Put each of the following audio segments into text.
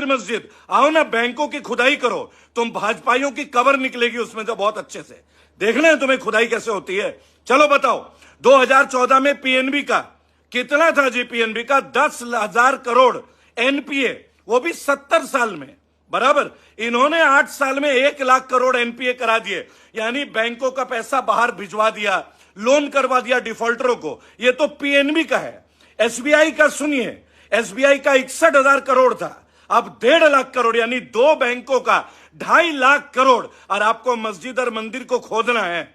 मस्जिद, आओ ना बैंकों की खुदाई करो, तुम भाजपाइयों की कबर निकलेगी उसमें तो बहुत अच्छे से। देखना है तुम्हें खुदाई कैसे होती है। चलो बताओ, 2014 में पीएनबी का कितना था जी? पीएनबी का 10,000 करोड़ एनपीए, वो भी 70 साल में, बराबर। इन्होंने 8 साल में 1 लाख करोड़ एनपीए करा दिए, यानी बैंकों का पैसा बाहर भिजवा दिया, लोन करवा दिया डिफॉल्टरों को। ये तो पीएनबी का है। एसबीआई का सुनिए, एसबीआई का 61,000 करोड़ था, अब 1.5 लाख करोड़, यानी 2 बैंकों का 2.5 लाख करोड़। और आपको मस्जिद और मंदिर को खोदना है,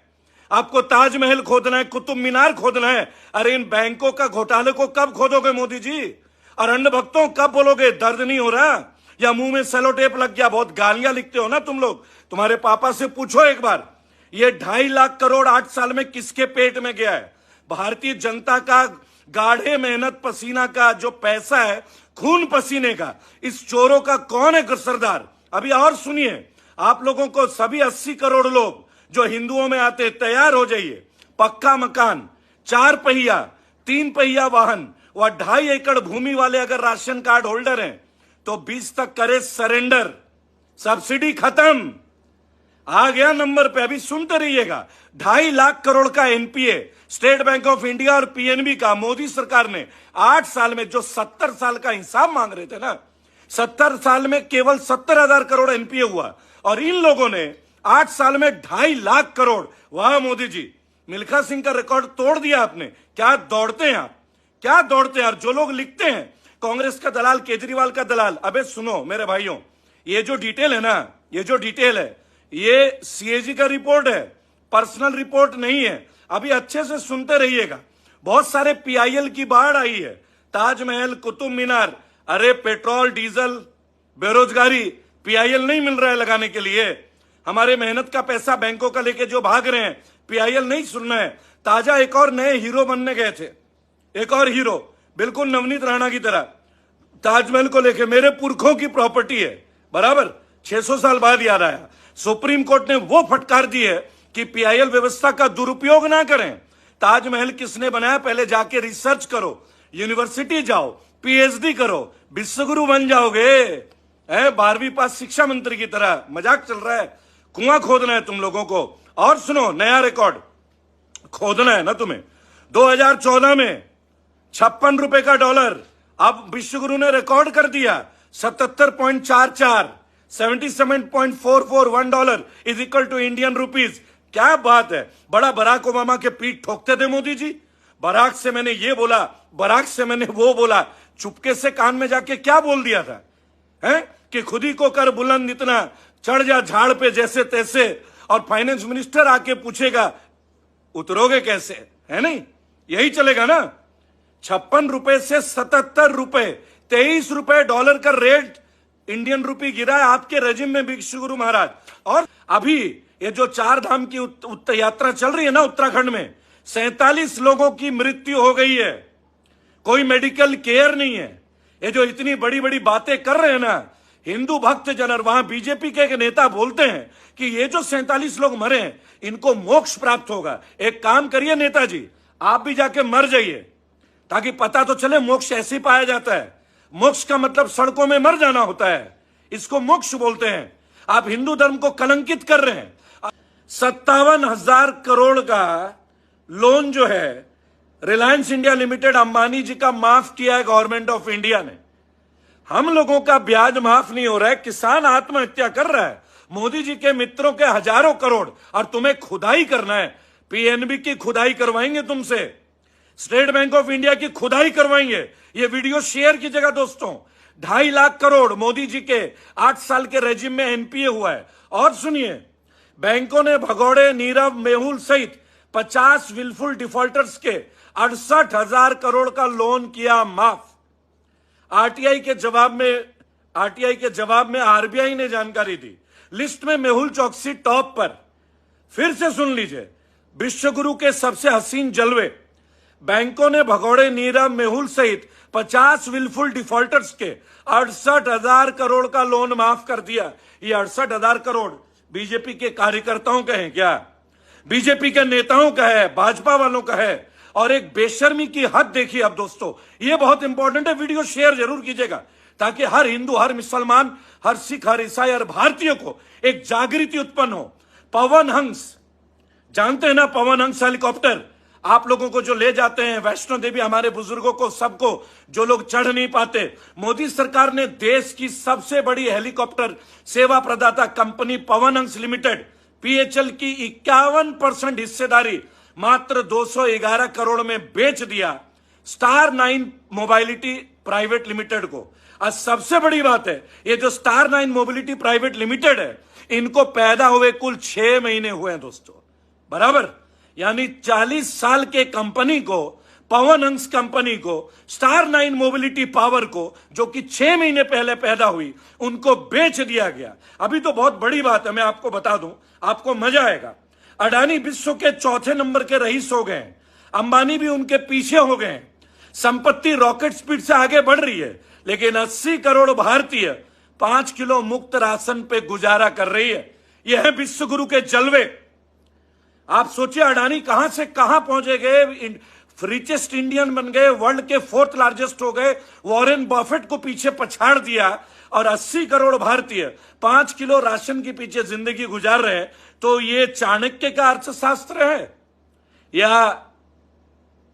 आपको ताजमहल खोदना है, कुतुब मीनार खोदना है। अरे इन बैंकों का घोटाले को कब खोदोगे मोदी जी? और अन्य भक्तों कब बोलोगे? दर्द नहीं हो रहा या मुंह में सेलो टेप लग गया? बहुत गालियां लिखते हो ना तुम लोग। तुम्हारे पापा से पूछो एक बार, ये 2.5 लाख करोड़ 8 साल में किसके पेट में गया है? भारतीय जनता का गाढ़े मेहनत पसीना का जो पैसा है, खून पसीने का, इस चोरों का कौन है सरदार? अभी और सुनिए, आप लोगों को सभी 80 करोड़ लोग जो हिंदुओं में आते, तैयार हो जाइए। पक्का मकान, 4 पहिया, 3 पहिया वाहन व 2.5 एकड़ भूमि वाले अगर राशन कार्ड होल्डर हैं तो 20 तक करे सरेंडर, सब्सिडी खत्म। आ गया नंबर पे, अभी सुनते रहिएगा। 2.5 लाख करोड़ का NPA state bank of India और पीएनबी का मोदी सरकार ने 8 साल में, जो 70 साल का हिसाब मांग रहे थे ना, 70 साल में केवल 70,000 करोड़ एनपीए हुआ। और इन लोगों ने 8 साल में 2.5 लाख करोड़। वाह मोदी जी, मिल्खा सिंह का रिकॉर्ड तोड़ दिया आपने। क्या दौड़ते हैं आप, क्या दौड़ते हैं? और जो लोग लिखते हैं कांग्रेस का दलाल, केजरीवाल का दलाल, अबे सुनो मेरे भाइयों, ये जो डिटेल है ना, ये जो डिटेल है, ये सीएजी का रिपोर्ट है, पर्सनल रिपोर्ट नहीं है। अभी अच्छे से सुनते रहिएगा। बहुत सारे पीआईएल की बाढ़ आई है, ताजमहल, कुतुब मीनार। अरे पेट्रोल, डीजल, बेरोजगारी, पीआईएल नहीं मिल रहा है लगाने के लिए। हमारे मेहनत का पैसा बैंकों का लेके जो भाग रहे हैं, पीआईएल नहीं सुनना है। ताजा एक और नए हीरो बनने गए थे, एक और हीरो, बिल्कुल नवनीत राणा की तरह। ताजमहल को लेके मेरे पुरखों की प्रॉपर्टी है, बराबर, 600 साल बाद याद आया। सुप्रीम कोर्ट ने वो फटकार दी है कि पीआईएल व्यवस्था का दुरुपयोग ना करें। ताजमहल किसने बनाया, पहले जाके रिसर्च करो, यूनिवर्सिटी जाओ, पीएचडी करो, विश्वगुरु बन जाओगे। 12वीं पास शिक्षा मंत्री की तरह मजाक चल रहा है। कुआं खोदना है तुम लोगों को। और सुनो, नया रिकॉर्ड खोदना है ना तुम्हें। 2014 में 56 रुपए का डॉलर, अब विश्वगुरु ने रिकॉर्ड कर दिया 77.44, 77.441 dollar is equal to Indian rupees. क्या बात है। बड़ा बराक ओबामा के पीठ ठोकते थे मोदी जी। बराक से मैंने ये बोला, बराक से मैंने वो बोला, चुपके से कान में जाके क्या बोल दिया था, हैं कि खुद ही को कर बुलंद इतना, चढ़ जा झाड़ पे जैसे तैसे। और फाइनेंस मिनिस्टर आके पूछेगा उतरोगे कैसे, है नहीं? यही चलेगा ना। 56 रुपए से 77 रुपए, 23 रुपए डॉलर का रेट इंडियन रुपी गिरा है आपके रेजिम में विश्वगुरु महाराज। और अभी ये जो 4 धाम की यात्रा चल रही है ना उत्तराखंड में, 47 लोगों की मृत्यु हो गई है। कोई मेडिकल केयर नहीं है। ये जो इतनी बड़ी बड़ी बातें कर रहे हैं ना हिंदू भक्त जन, और वहां बीजेपी के एक नेता बोलते हैं कि ये जो 47 लोग मरे हैं इनको मोक्ष प्राप्त होगा। एक काम करिए नेताजी, आप भी जाके मर जाइए ताकि पता तो चले मोक्ष ऐसे ही पाया जाता है। मोक्ष का मतलब सड़कों में मर जाना होता है, इसको मोक्ष बोलते हैं। आप हिंदू धर्म को कलंकित कर रहे हैं। 57,000 करोड़ का लोन जो है रिलायंस इंडिया लिमिटेड अंबानी जी का माफ किया है गवर्नमेंट ऑफ इंडिया ने। हम लोगों का ब्याज माफ नहीं हो रहा है, किसान आत्महत्या कर रहा है। मोदी जी के मित्रों के हजारों करोड़, और तुम्हें खुदाई करना है। पीएनबी की खुदाई करवाएंगे तुमसे, स्टेट बैंक ऑफ इंडिया की खुदाई करवाएंगे। ये वीडियो शेयर कीजिएगा दोस्तों। 2.5 लाख करोड़ मोदी जी के 8 साल के रेजिम में एनपीए हुआ है। और सुनिए, बैंकों ने भगौड़े, नीरव, मेहुल सहित 50 विलफुल डिफॉल्टर्स के 68,000 करोड़ का लोन किया माफ। आरटीआई के जवाब में आरबीआई ने जानकारी दी। लिस्ट में मेहुल चौकसी टॉप पर। फिर से सुन लीजिए, विश्वगुरु के सबसे हसीन जलवे। बैंकों ने भगौड़े, नीरव, मेहुल सहित 50 विलफुल डिफॉल्टर्स के 68,000 करोड़ का लोन माफ कर दिया। ये 68,000 करोड़ बीजेपी के कार्यकर्ताओं का है क्या? बीजेपी के नेताओं का है, भाजपा वालों का है। और एक बेशर्मी की हद देखिए अब दोस्तों, ये बहुत इंपॉर्टेंट है, वीडियो शेयर जरूर कीजिएगा ताकि हर हिंदू, हर मुसलमान, हर सिख, हर ईसाई, हर भारतीय को एक जागृति उत्पन्न हो। पवन हंस, जानते हैं ना पवन हंस हेलीकॉप्टर, आप लोगों को जो ले जाते हैं वैष्णो देवी, हमारे बुजुर्गों को, सबको, जो लोग चढ़ नहीं पाते, मोदी सरकार ने देश की सबसे बड़ी हेलीकॉप्टर सेवा प्रदाता company Pawan Hans limited PHL की 51% हिस्सेदारी मात्र 211 करोड़ में बेच दिया स्टार 9 मोबाइलिटी प्राइवेट लिमिटेड को। आज सबसे बड़ी बात है, ये जो स्टार 9 मोबिलिटी प्राइवेट लिमिटेड है, इनको पैदा हुए कुल 6 महीने हुए हैं दोस्तों, बराबर। यानी 40 साल के कंपनी को, पवन हंस कंपनी को, स्टार 9 मोबिलिटी पावर को, जो कि 6 महीने पहले पैदा हुई, उनको बेच दिया गया। अभी तो बहुत बड़ी बात है, मैं आपको बता दूं, आपको मजा आएगा। अडानी विश्व के 4थे नंबर के रईस हो गए, अंबानी भी उनके पीछे हो गए, संपत्ति रॉकेट स्पीड से आगे बढ़ रही है, लेकिन 80 करोड़ भारतीय 5 किलो मुक्त राशन पे गुजारा कर रही है। यह है विश्व गुरु के जलवे। आप सोचिए अडानी कहां से कहां पहुंचे गए, रिचेस्ट इंडियन बन गए, वर्ल्ड के 4th लार्जेस्ट हो गए, वॉरेन बफेट को पीछे पछाड़ दिया, और 80 करोड़ भारतीय 5 किलो राशन के पीछे जिंदगी गुजार रहे हैं। तो ये चाणक्य का अर्थशास्त्र है या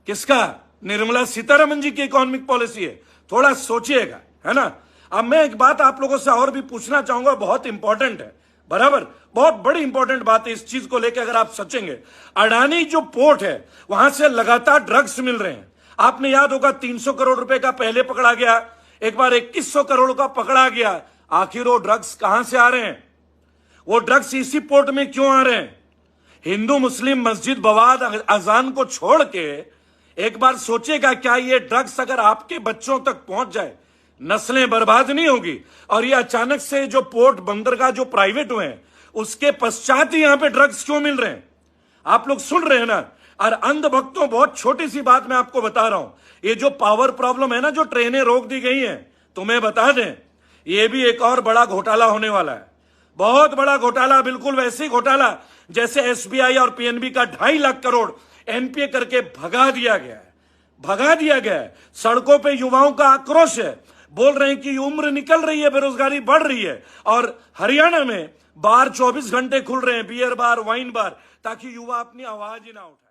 किसका, निर्मला सीतारमन जी की इकोनॉमिक पॉलिसी है? थोड़ा सोचिएगा, है ना। अब मैं एक बात आप लोगों से और भी पूछना चाहूंगा, बहुत इंपॉर्टेंट है, बराबर, बहुत बड़ी इंपॉर्टेंट बात है। इस चीज को लेकर अगर आप सोचेंगे, अडानी जो पोर्ट है वहां से लगातार ड्रग्स मिल रहे हैं। आपने याद होगा 300 करोड़ रुपए का पहले पकड़ा गया, एक बार 2100 करोड़ का पकड़ा गया। आखिर वो ड्रग्स कहां से आ रहे हैं? वो ड्रग्स इसी पोर्ट में क्यों आ रहे हैं? हिंदू मुस्लिम मस्जिद बवाद अजान को छोड़ के एक बार सोचिएगा, क्या ये ड्रग्स अगर आपके बच्चों तक पहुंच जाए, नस्लें बर्बाद नहीं होगी? और ये अचानक से जो पोर्ट बंदरगाह जो प्राइवेट हुए हैं, उसके पश्चात ही यहां पे ड्रग्स क्यों मिल रहे हैं? आप लोग सुन रहे हैं ना। और अंधभक्तों, बहुत छोटी सी बात मैं आपको बता रहा हूं, ये जो पावर प्रॉब्लम है ना, जो ट्रेनें रोक दी गई हैं, तुम्हें बता दें, ये भी एक और बड़ा घोटाला होने वाला है, बहुत बड़ा घोटाला। बिल्कुल वैसे ही घोटाला जैसे एसबीआई और पीएनबी का 2.5 लाख करोड़ एनपीए करके भगा दिया गया है, भगा दिया गया है। सड़कों पे युवाओं का आक्रोश है, बोल रहे हैं कि उम्र निकल रही है, बेरोजगारी बढ़ रही है। और हरियाणा में बार 24 घंटे खुल रहे हैं, बियर बार, वाइन बार, ताकि युवा अपनी आवाज ही ना उठाए।